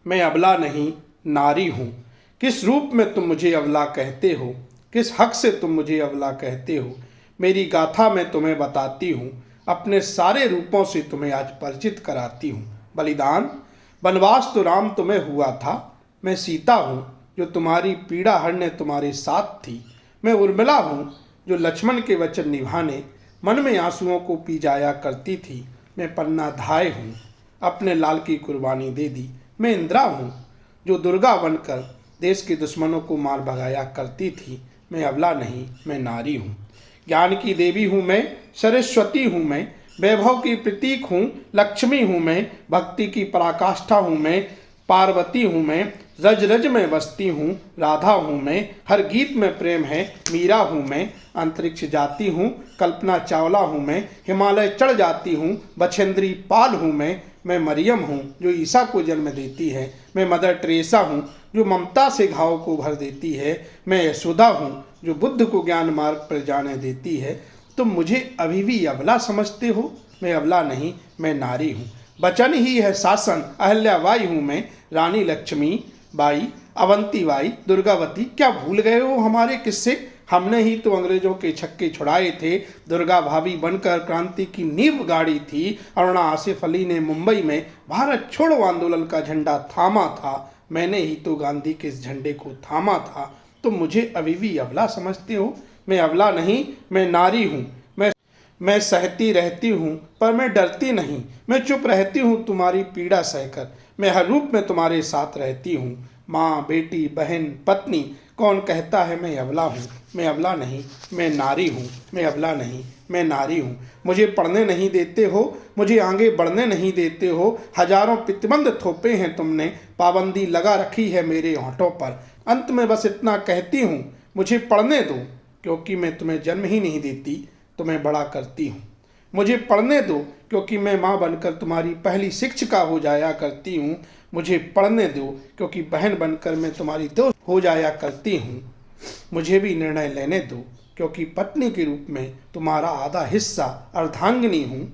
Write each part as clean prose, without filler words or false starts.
मैं अबला नहीं नारी हूँ। किस रूप में तुम मुझे अबला कहते हो, किस हक से तुम मुझे अबला कहते हो। मेरी गाथा मैं तुम्हें बताती हूँ, अपने सारे रूपों से तुम्हें आज परिचित कराती हूँ। बलिदान वनवास तो राम तुम्हें हुआ था, मैं सीता हूँ जो तुम्हारी पीड़ा हरने तुम्हारे साथ थी। मैं उर्मिला हूँ जो लक्ष्मण के वचन निभाने मन में आंसुओं को पी जाया करती थी। मैं पन्ना धाय हूँ, अपने लाल की कुर्बानी दे दी। मैं इंद्रा हूँ जो दुर्गा बनकर देश के दुश्मनों को मार भगाया करती थी। मैं अबला नहीं मैं नारी हूँ। ज्ञान की देवी हूँ मैं, सरस्वती हूँ मैं, वैभव की प्रतीक हूँ, लक्ष्मी हूँ मैं, भक्ति की पराकाष्ठा हूँ मैं, पार्वती हूँ मैं, रज रज में बसती हूँ, राधा हूँ मैं, हर गीत में प्रेम है, मीरा हूँ मैं, अंतरिक्ष जाती हूँ, कल्पना चावला हूँ मैं, हिमालय चढ़ जाती हूँ, बछेंद्री पाल हूँ मैं मरियम हूँ जो ईसा को जन्म देती है, मैं मदर टेरेसा हूँ जो ममता से घाव को भर देती है, मैं यशोदा हूँ जो बुद्ध को ज्ञान मार्ग पर जाने देती है। तुम मुझे अभी भी अबला समझते हो, मैं अबला नहीं मैं नारी हूँ। वचन ही है शासन, अहल्याबाई हूँ मैं, रानी लक्ष्मी बाई, अवंती बाई, दुर्गावती। क्या भूल गए हो हमारे किस्से? हमने ही तो अंग्रेजों के छक्के छुड़ाए थे, दुर्गा भाभी बनकर क्रांति की नींव गाड़ी थी। अरुणा आसिफ अली ने मुंबई में भारत छोड़ो आंदोलन का झंडा थामा था, मैंने ही तो गांधी के इस झंडे को थामा था। तुम मुझे अभी भी अबला समझते हो, मैं अबला नहीं मैं नारी हूँ। मैं सहती रहती हूँ पर मैं डरती नहीं, मैं चुप रहती हूँ तुम्हारी पीड़ा सहकर। मैं हर रूप में तुम्हारे साथ रहती हूँ, माँ बेटी बहन पत्नी। कौन कहता है मैं अबला हूँ, मैं अबला नहीं मैं नारी हूँ, मैं अबला नहीं मैं नारी हूँ। मुझे पढ़ने नहीं देते हो, मुझे आगे बढ़ने नहीं देते हो, हजारों प्रतिबंध थोपे हैं तुमने, पाबंदी लगा रखी है मेरे होंठों पर। अंत में बस इतना कहती हूँ, मुझे पढ़ने दो क्योंकि मैं तुम्हें जन्म ही नहीं देती, तुम्हें बड़ा करती हूँ। मुझे पढ़ने दो क्योंकि मैं माँ बनकर तुम्हारी पहली शिक्षिका हो जाया करती हूँ। मुझे पढ़ने दो क्योंकि बहन बनकर मैं तुम्हारी दोस्त हो जाया करती हूँ। मुझे भी निर्णय लेने दो क्योंकि पत्नी के रूप में तुम्हारा आधा हिस्सा अर्धांगिनी हूँ।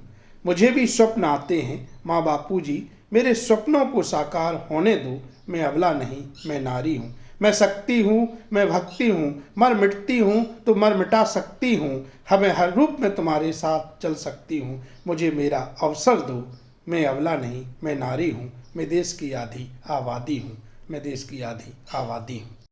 मुझे भी स्वप्न आते हैं माँ बापू जी, मेरे स्वप्नों को साकार होने दो। मैं अबला नहीं मैं नारी हूँ। मैं शक्ति हूँ मैं भक्ति हूँ, मर मिटती हूँ तो मर मिटा सकती हूँ। हमें हर रूप में तुम्हारे साथ चल सकती हूँ, मुझे मेरा अवसर दो। मैं अबला नहीं मैं नारी हूँ, मैं देश की आधी आबादी हूँ, मैं देश की आधी आबादी हूँ।